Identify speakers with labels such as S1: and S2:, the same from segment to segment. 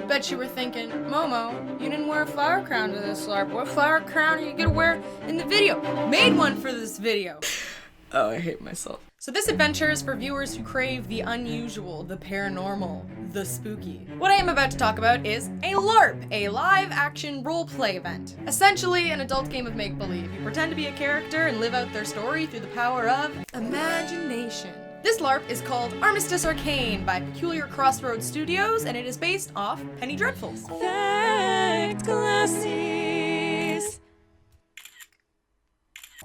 S1: Bet you were thinking, Momo, you didn't wear a flower crown to this LARP. What flower crown are you gonna wear in the video? Made one for this video. Oh, I hate myself. So this adventure is for viewers who crave the unusual, the paranormal, the spooky. What I am about to talk about is a LARP, a live-action role-play event. Essentially, an adult game of make-believe. You pretend to be a character and live out their story through the power of imagination. This LARP is called Armistice Arcane by Peculiar Crossroads Studios, and it is based off Penny Dreadfuls. Fact glasses.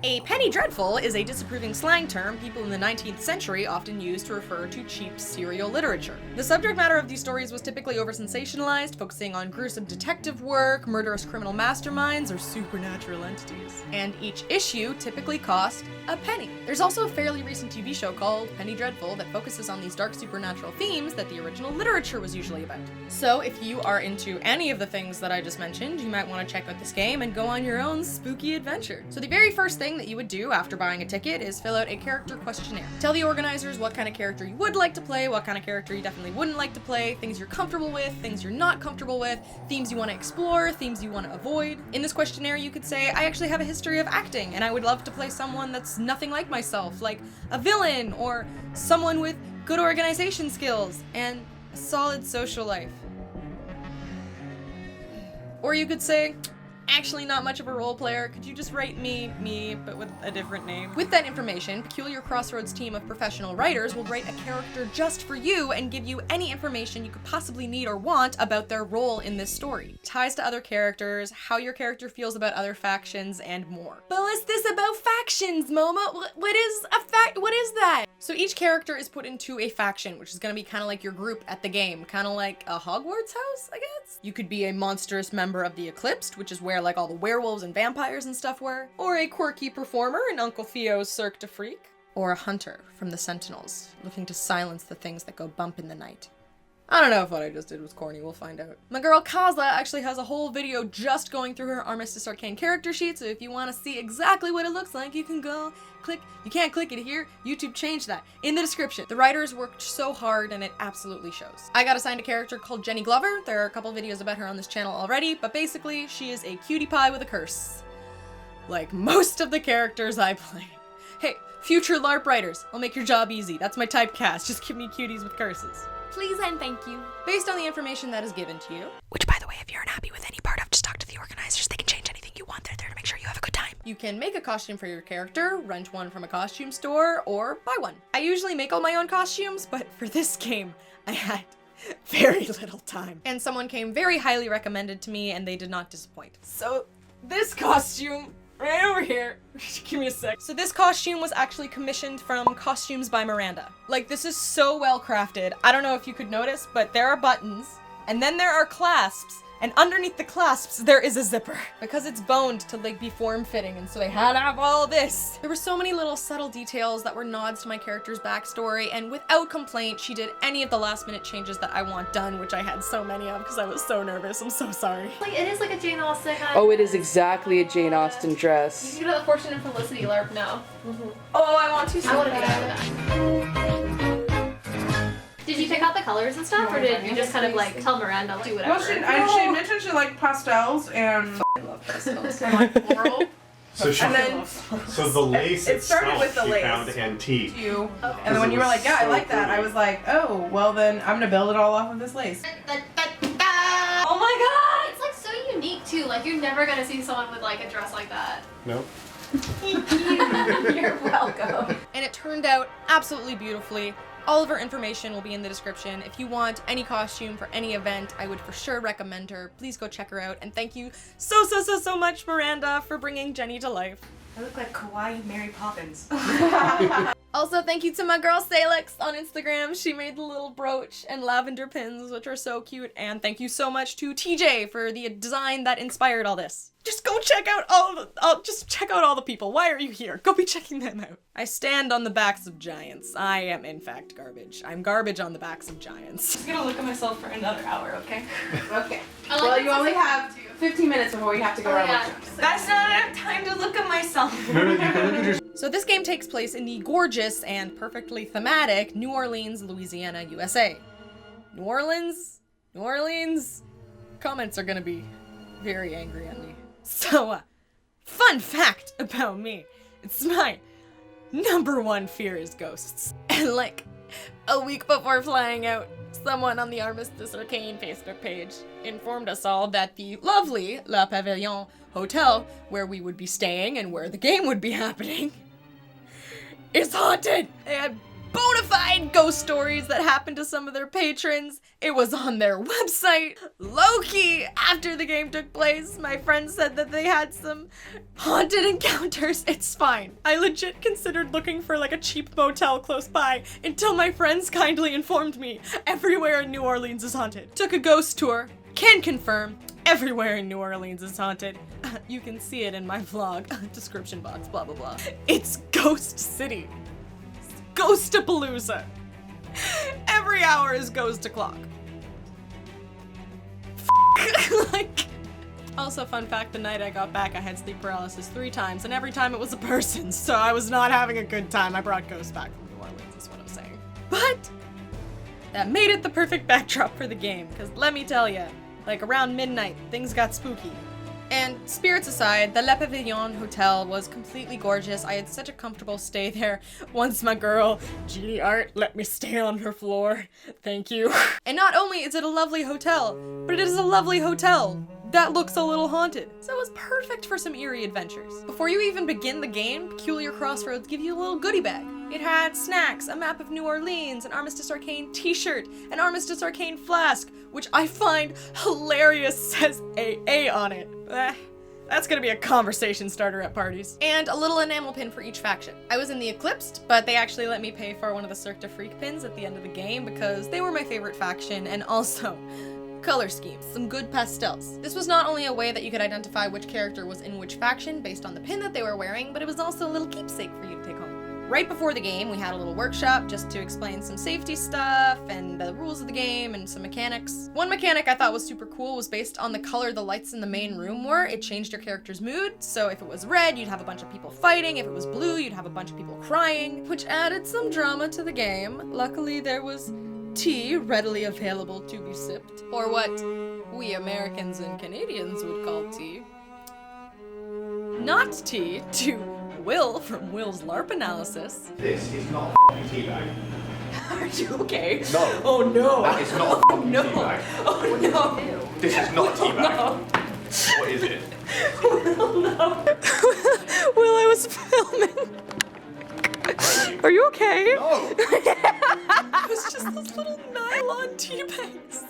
S1: A penny dreadful is a disapproving slang term people in the 19th century often used to refer to cheap serial literature. The subject matter of these stories was typically over-sensationalized, focusing on gruesome detective work, murderous criminal masterminds, or supernatural entities. And each issue typically cost a penny. There's also a fairly recent TV show called Penny Dreadful that focuses on these dark supernatural themes that the original literature was usually about. So if you are into any of the things that I just mentioned, you might want to check out this game and go on your own spooky adventure. So the very first thing that you would do after buying a ticket is fill out a character questionnaire. Tell the organizers what kind of character you would like to play, what kind of character you definitely wouldn't like to play, things you're comfortable with, things you're not comfortable with, themes you want to explore, themes you want to avoid. In this questionnaire you could say, I actually have a history of acting and I would love to play someone that's nothing like myself, like a villain or someone with good organization skills and a solid social life. Or you could say, actually not much of a role player, could you just write me, but with a different name? With that information, Peculiar Crossroads team of professional writers will write a character just for you and give you any information you could possibly need or want about their role in this story. Ties to other characters, how your character feels about other factions, and more. But what's this about factions, Momo? What is that? So each character is put into a faction, which is gonna be kind of like your group at the game, kind of like a Hogwarts house, I guess? You could be a monstrous member of the Eclipsed, which is where like all the werewolves and vampires and stuff were, or a quirky performer in Uncle Theo's Cirque de Freak, or a hunter from the Sentinels, looking to silence the things that go bump in the night. I don't know if what I just did was corny, we'll find out. My girl Kaza actually has a whole video just going through her Armistice Arcane character sheet, so if you want to see exactly what it looks like, you can go click. You can't click it here, YouTube changed that. In the description. The writers worked so hard and it absolutely shows. I got assigned a character called Jenny Glover. There are a couple videos about her on this channel already, but basically she is a cutie pie with a curse. Like most of the characters I play. Hey, future LARP writers, I'll make your job easy. That's my typecast, just give me cuties with curses. Please and thank you. Based on the information that is given to you, which by the way, if you're unhappy with any part of, just talk to the organizers. They can change anything you want. They're there to make sure you have a good time. You can make a costume for your character, rent one from a costume store, or buy one. I usually make all my own costumes, but for this game, I had very little time. And someone came very highly recommended to me and they did not disappoint. So this costume right over here. Give me a sec. So this costume was actually commissioned from Costumes by Miranda. Like, this is so well crafted. I don't know if you could notice, but there are buttons, and then there are clasps, and underneath the clasps, there is a zipper. Because it's boned to, like, be form-fitting, and so they had to have all this. There were so many little subtle details that were nods to my character's backstory, and without complaint, she did any of the last-minute changes that I want done, which I had so many of because I was so nervous. I'm so sorry.
S2: Like, it is like a Jane Austen kind of
S3: Oh, it is exactly a Jane Austen dress.
S2: You can go to the Fortune and Felicity LARP now.
S1: Oh, I want to see
S2: I want to be
S1: that.
S2: that. Did you pick out the colors and stuff, or did you just kind of like tell Miranda, do whatever?
S4: Well, she mentioned she liked pastels and
S1: I love pastels.
S4: and like floral.
S5: So she,
S4: And then
S5: so the lace
S4: it started
S5: itself,
S4: with the
S5: she
S4: lace.
S5: found antique.
S4: you,
S2: Okay.
S4: and then when you were like, yeah, I
S5: So
S4: like that, I
S5: pretty.
S4: was like, oh, well then I'm gonna build it all off of this lace.
S2: Oh my god! It's like so unique too. Like you're never gonna see someone with like a dress like that.
S5: Nope.
S2: You're welcome.
S1: And it turned out absolutely beautifully. All of her information will be in the description. If you want any costume for any event, I would for sure recommend her. Please go check her out. And thank you so much, Miranda, for bringing Jenny to life.
S6: I look like kawaii Mary Poppins.
S1: Also, thank you to my girl Salix on Instagram. She made the little brooch and lavender pins, which are so cute. And thank you so much to TJ for the design that inspired all this. Just go check out just check out all the people. Why are you here? Go be checking them out. I stand on the backs of giants. I am, in fact, garbage. I'm garbage on the backs of giants. I'm gonna look at myself for another hour, okay?
S4: Okay.
S2: I like
S4: Well,
S2: that
S4: you only
S2: sense of
S4: have
S2: humor, too.
S4: 15 minutes before you have to go around
S2: yeah.
S4: workshops.
S1: That's not enough time to look at myself.
S5: No, you can look at your.
S1: So this game takes place in the gorgeous and perfectly thematic New Orleans, Louisiana, USA. New Orleans? Comments are gonna be very angry at me. So, fun fact about me. It's my #1 fear is ghosts. And like, a week before flying out, someone on the Armistice Arcane Facebook page informed us all that the lovely La Pavilion hotel, where we would be staying and where the game would be happening, is haunted. They had bona fide ghost stories that happened to some of their patrons. It was on their website. Low-key, after the game took place, my friends said that they had some haunted encounters. It's fine. I legit considered looking for like a cheap motel close by until my friends kindly informed me everywhere in New Orleans is haunted. Took a ghost tour. Can confirm, everywhere in New Orleans is haunted. You can see it in my vlog, description box, blah blah blah. It's Ghost City. Ghostapalooza. Every hour is ghost o'clock. Like, also fun fact, the night I got back I had sleep paralysis 3 times and every time it was a person, so I was not having a good time. I brought ghosts back from New Orleans, is what I'm saying. But that made it the perfect backdrop for the game, because let me tell ya, like around midnight, things got spooky. And spirits aside, the Le Pavillon Hotel was completely gorgeous. I had such a comfortable stay there. Once my girl, Genie Art, let me stay on her floor. Thank you. And not only is it a lovely hotel, but it is a lovely hotel that looks a little haunted. So it was perfect for some eerie adventures. Before you even begin the game, Peculiar Crossroads give you a little goodie bag. It had snacks, a map of New Orleans, an Armistice Arcane t-shirt, an Armistice Arcane flask, which I find hilarious says AA on it. That's gonna be a conversation starter at parties. And a little enamel pin for each faction. I was in the Eclipsed, but they actually let me pay for one of the Cirque du Freak pins at the end of the game because they were my favorite faction, and also color schemes, some good pastels. This was not only a way that you could identify which character was in which faction based on the pin that they were wearing, but it was also a little keepsake for you to take home. Right before the game, we had a little workshop just to explain some safety stuff and the rules of the game and some mechanics. One mechanic I thought was super cool was based on the color the lights in the main room were. It changed your character's mood, so if it was red, you'd have a bunch of people fighting. If it was blue, you'd have a bunch of people crying, which added some drama to the game. Luckily, there was tea readily available to be sipped, or what we Americans and Canadians would call tea. Not tea to Will from Will's LARP analysis.
S5: This is not a tea bag.
S1: Are you okay?
S5: No.
S1: Oh no.
S5: That is not a
S1: no.
S5: tea bag.
S1: Oh no.
S5: This is not a tea bag.
S1: No.
S5: What is it?
S1: Will, no. Will, I was filming. Are you okay?
S5: No.
S1: It was just those little nylon tea bags.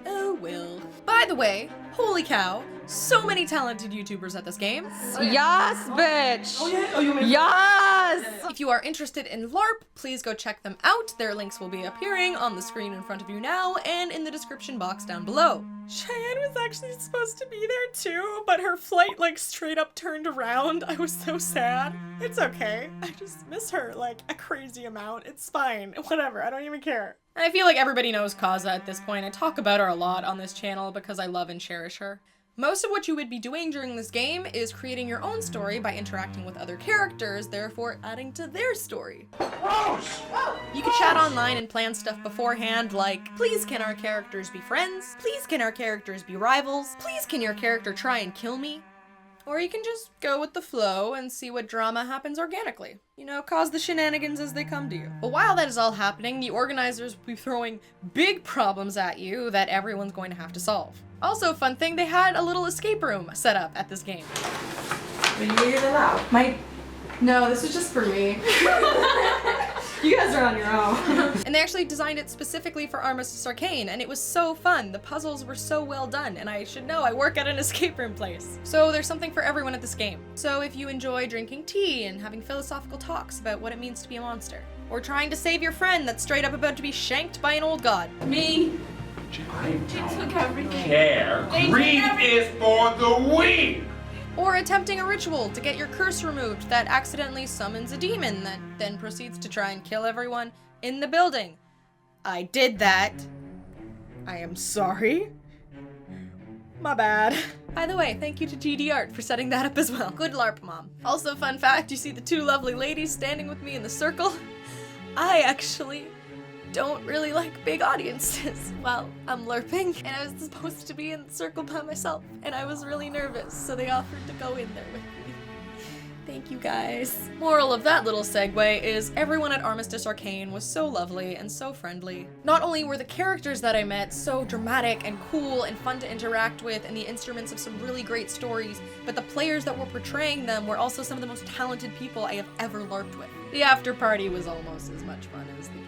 S1: Oh, Will. By the way, holy cow, so many talented YouTubers at this game.
S3: Yes, bitch!
S4: Oh, you made
S3: Yes!
S1: If you are interested in LARP, please go check them out. Their links will be appearing on the screen in front of you now and in the description box down below. Cheyenne was actually supposed to be there too, but her flight like straight up turned around. I was so sad. It's okay. I just miss her like a crazy amount. It's fine. Whatever. I don't even care. And I feel like everybody knows Kaza at this point. I talk about her a lot on this channel because I love and cherish her. Most of what you would be doing during this game is creating your own story by interacting with other characters, therefore adding to their story. You can chat online and plan stuff beforehand, like, please can our characters be friends? Please can our characters be rivals? Please can your character try and kill me? Or you can just go with the flow and see what drama happens organically. You know, cause the shenanigans as they come to you. But while that is all happening, the organizers will be throwing big problems at you that everyone's going to have to solve. Also, fun thing, they had a little escape room set up at this game.
S4: Are you it out?
S1: No, this is just for me.
S4: You guys are on your own.
S1: And they actually designed it specifically for Armistice Arcane, and it was so fun. The puzzles were so well done, and I should know I work at an escape room place. So there's something for everyone at this game. So if you enjoy drinking tea and having philosophical talks about what it means to be a monster, or trying to save your friend that's straight up about to be shanked by an old god.
S4: Me.
S5: I
S4: Took everything.
S5: care. Grief is for the weak.
S1: Or attempting a ritual to get your curse removed that accidentally summons a demon that then proceeds to try and kill everyone in the building. I did that. I am sorry. My bad. By the way, thank you to GD Art for setting that up as well. Good LARP, Mom. Also, fun fact, you see the two lovely ladies standing with me in the circle? I actually don't really like big audiences while I'm LARPing, and I was supposed to be in the circle by myself, and I was really nervous, so they offered to go in there with me. Thank you guys. Moral of that little segue is everyone at Armistice Arcane was so lovely and so friendly. Not only were the characters that I met so dramatic and cool and fun to interact with and the instruments of some really great stories, but the players that were portraying them were also some of the most talented people I have ever LARPed with. The after party was almost as much fun as the game.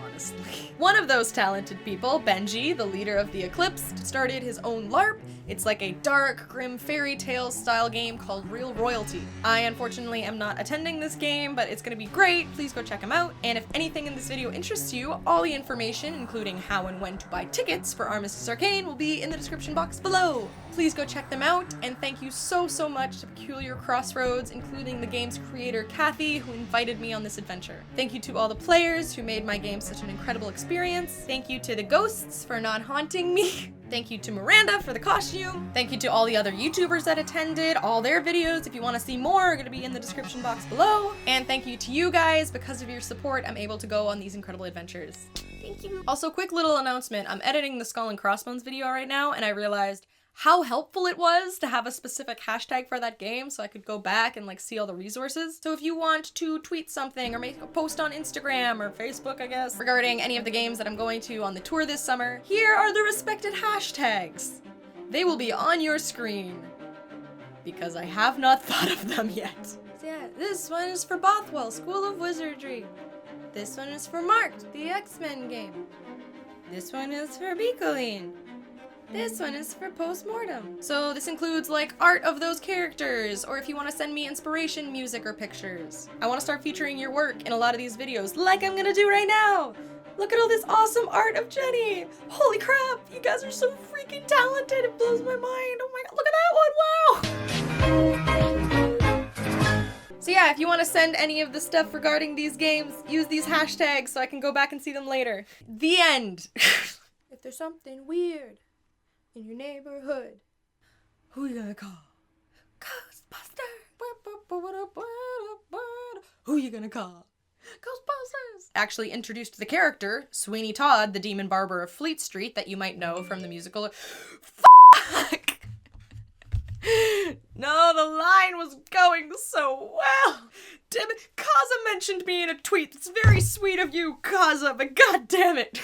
S1: Honestly. One of those talented people, Benji, the leader of the Eclipse, started his own LARP. It's like a dark, grim fairy tale style game called Real Royalty. I unfortunately am not attending this game, but it's gonna be great. Please go check him out. And if anything in this video interests you, all the information, including how and when to buy tickets for Armistice Arcane, will be in the description box below. Please go check them out, and thank you so much to Peculiar Crossroads, including the game's creator, Kathy, who invited me on this adventure. Thank you to all the players who made my game such an incredible experience. Thank you to the ghosts for not haunting me. Thank you to Miranda for the costume. Thank you to all the other YouTubers that attended. All their videos, if you want to see more, are going to be in the description box below. And thank you to you guys. Because of your support, I'm able to go on these incredible adventures. Thank you. Also, quick little announcement. I'm editing the Skull and Crossbones video right now, and I realized how helpful it was to have a specific hashtag for that game so I could go back and like see all the resources. So if you want to tweet something or make a post on Instagram or Facebook, I guess, regarding any of the games that I'm going to on the tour this summer, here are the respected hashtags. They will be on your screen because I have not thought of them yet. So yeah, this one is for Bothwell, School of Wizardry. This one is for Marked, the X-Men game. This one is for Beacoline. This one is for Postmortem. So this includes like art of those characters, or if you want to send me inspiration, music, or pictures. I want to start featuring your work in a lot of these videos, like I'm gonna do right now. Look at all this awesome art of Jenny. Holy crap, you guys are so freaking talented. It blows my mind. Oh my god, look at that one, wow. So yeah, if you want to send any of the stuff regarding these games, use these hashtags so I can go back and see them later. The end. If there's something weird in your neighborhood, who you gonna call? Ghostbusters! Who you gonna call? Ghostbusters! Actually introduced the character, Sweeney Todd, the demon barber of Fleet Street that you might know from the musical. Fuck! No, the line was going so well. Damn it, Kaza mentioned me in a tweet. It's very sweet of you, Kaza, but god damn it.